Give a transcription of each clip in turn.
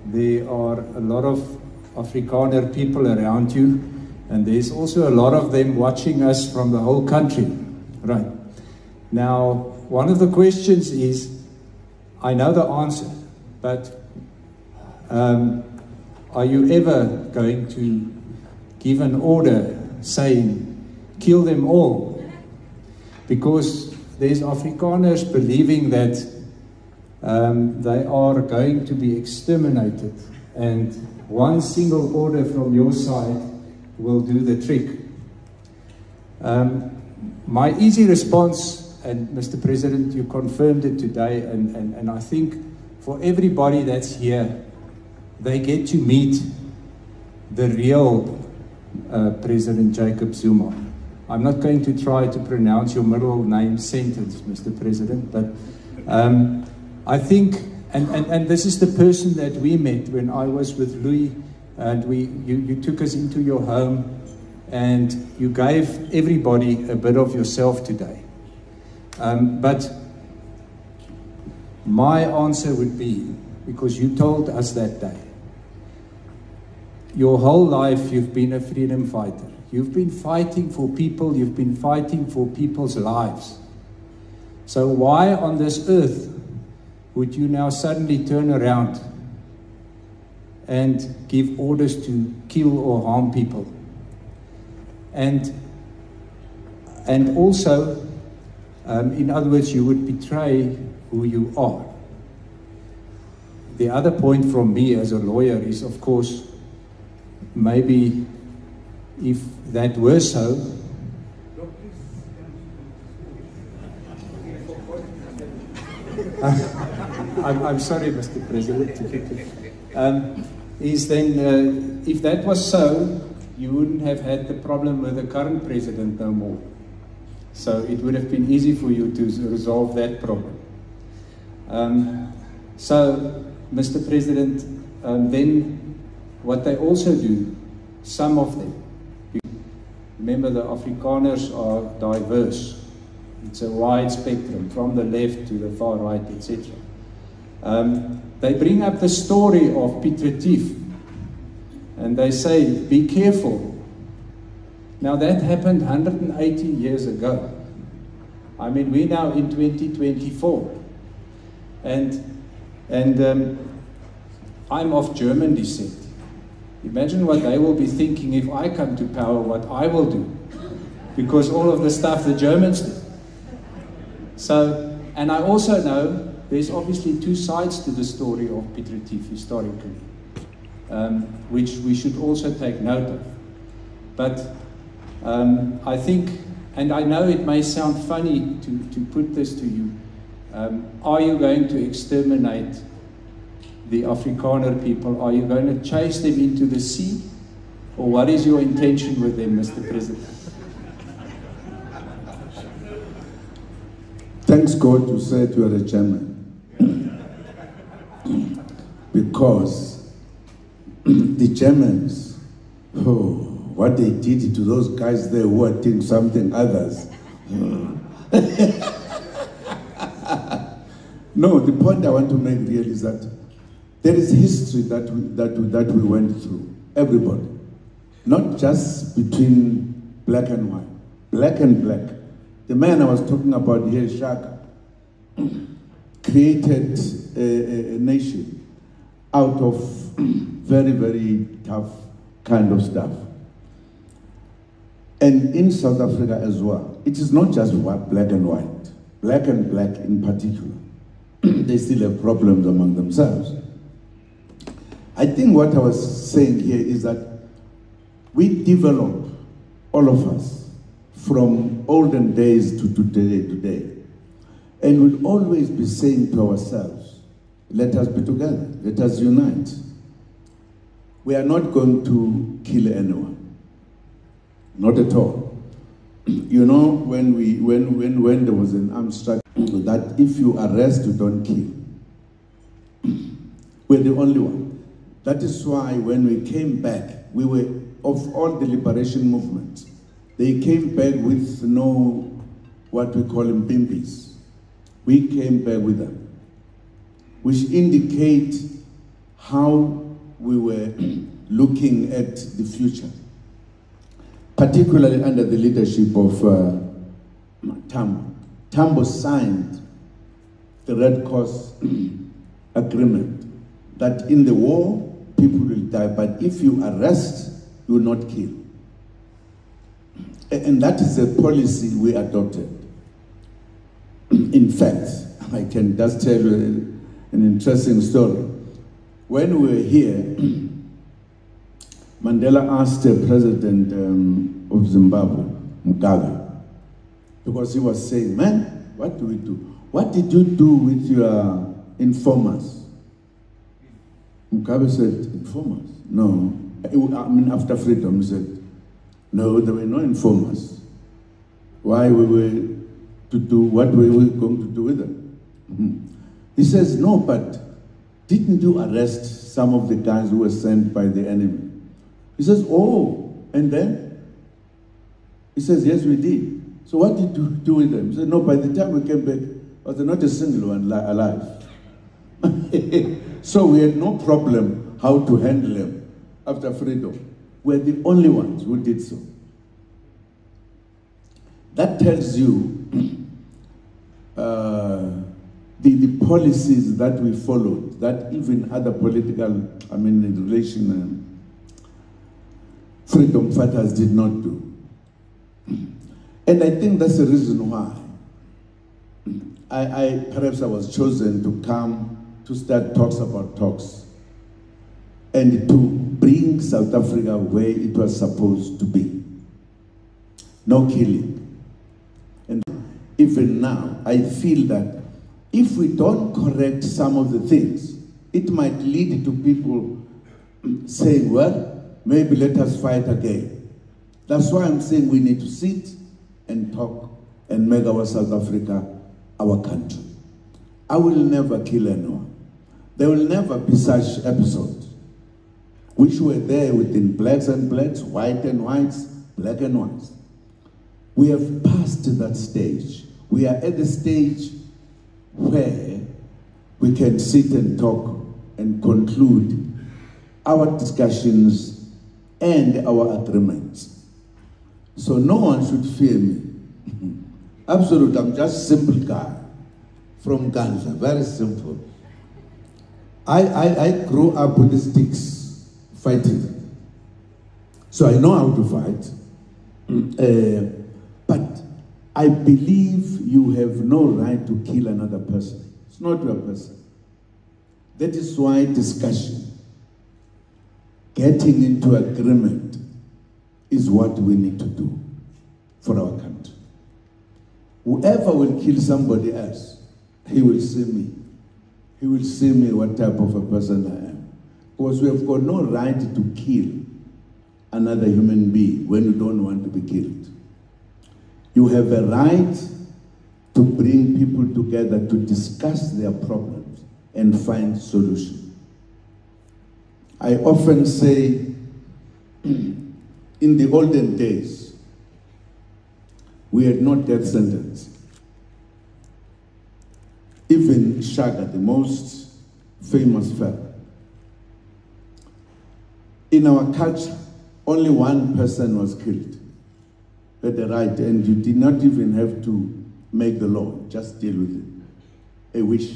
there are a lot of Afrikaner people around you, and there's also a lot of them watching us from the whole country. Right. Now, one of the questions is, I know the answer, but are you ever going to give an order saying, kill them all? Because there's Afrikaners believing that they are going to be exterminated, and one single order from your side will do the trick. My easy response, and Mr. President, you confirmed it today, and I think for everybody that's here, they get to meet the real President Jacob Zuma. I'm not going to try to pronounce your middle name sentence, Mr. President, but I think, and this is the person that we met when I was with Louis, and you took us into your home, and you gave everybody a bit of yourself today. But my answer would be, because you told us that day, your whole life you've been a freedom fighter. You've been fighting for people, you've been fighting for people's lives. So why on this earth would you now suddenly turn around and give orders to kill or harm people? And also, in other words, you would betray who you are. The other point from me as a lawyer is, of course, maybe if that were so, I'm sorry, Mr. President, is then, if that was so, you wouldn't have had the problem with the current president no more. So it would have been easy for you to resolve that problem. So, Mr. President, then what they also do, some of them, remember the Afrikaners are diverse. It's a wide spectrum, from the left to the far right, etc. They bring up the story of Piet Retief, and they say, be careful. Now that happened 180 years ago. I mean, we're now in 2024. And I'm of German descent. Imagine what they will be thinking if I come to power, what I will do. Because all of the stuff the Germans do. So, and I also know there's obviously two sides to the story of Piet Retief historically, which we should also take note of. But I think, and I know it may sound funny to put this to you, are you going to exterminate the Afrikaner people? Are you going to chase them into the sea? Or what is your intention with them, Mr. President? Thanks God you said you are a German. Because the Germans, oh, what they did to those guys there who are doing something others. No, the point I want to make really is that there is history that we went through, everybody. Not just between black and white, black and black. The man I was talking about here, Shaka, created a nation out of very, very tough kind of stuff. And in South Africa as well, it is not just black and white, black and black in particular. They still have problems among themselves. I think what I was saying here is that we develop, all of us, from olden days to today. And we'll always be saying to ourselves, let us be together, let us unite. We are not going to kill anyone, not at all. You know, when there was an armed struggle, that if you arrest, you don't kill. We're the only one. That is why when we came back, we were, of all the liberation movements, they came back with no, what we call them, bimbis. We came back with them, which indicate how we were looking at the future, particularly under the leadership of Tambo. Tambo signed the Red Cross agreement that in the war, people will die, but if you arrest, you will not kill. And that is a policy we adopted. In fact, I can just tell you an interesting story. When we were here, Mandela asked the president of Zimbabwe, Mugabe, because he was saying, man, what do we do? What did you do with your informers? Mugabe said, informers? No. I mean, after freedom, he said, no, there were no informers. Why we were to do, what were we going to do with them? He says, no, but didn't you arrest some of the guys who were sent by the enemy? He says, oh, and then? He says, yes, we did. So what did you do with them? He said, no, by the time we came back, was there not a single one alive? So we had no problem how to handle them after freedom. We're the only ones who did so. That tells you the policies that we followed, that even other political, in relation, freedom fighters did not do. And I think that's the reason why perhaps I was chosen to come to start talks about talks and to bring South Africa where it was supposed to be. No killing. And even now, I feel that if we don't correct some of the things, it might lead to people saying, well, maybe let us fight again. That's why I'm saying we need to sit and talk and make our South Africa our country. I will never kill anyone. There will never be such episodes, which were there within blacks and blacks, white and whites, black and whites. We have passed that stage. We are at the stage where we can sit and talk and conclude our discussions and our agreements. So no one should fear me. Absolutely, I'm just a simple guy from Ghana, very simple. I grew up with the sticks fighting. So I know how to fight. But I believe you have no right to kill another person. It's not your person. That is why discussion, getting into agreement, is what we need to do for our country. Whoever will kill somebody else, he will see me. He will see me what type of a person I am. Because we have got no right to kill another human being when you don't want to be killed. You have a right to bring people together to discuss their problems and find solutions. I often say, in the olden days, we had no death sentence. Even Shaka, the most famous fellow. In our culture, only one person was killed at the right, and you did not even have to make the law, just deal with it. A wish.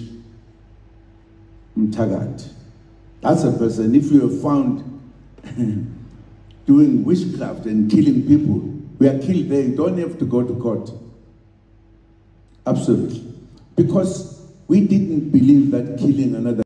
Mtagat. That's a person, if you are found doing witchcraft and killing people, we are killed there, you don't have to go to court. Absolutely. Because we didn't believe that killing another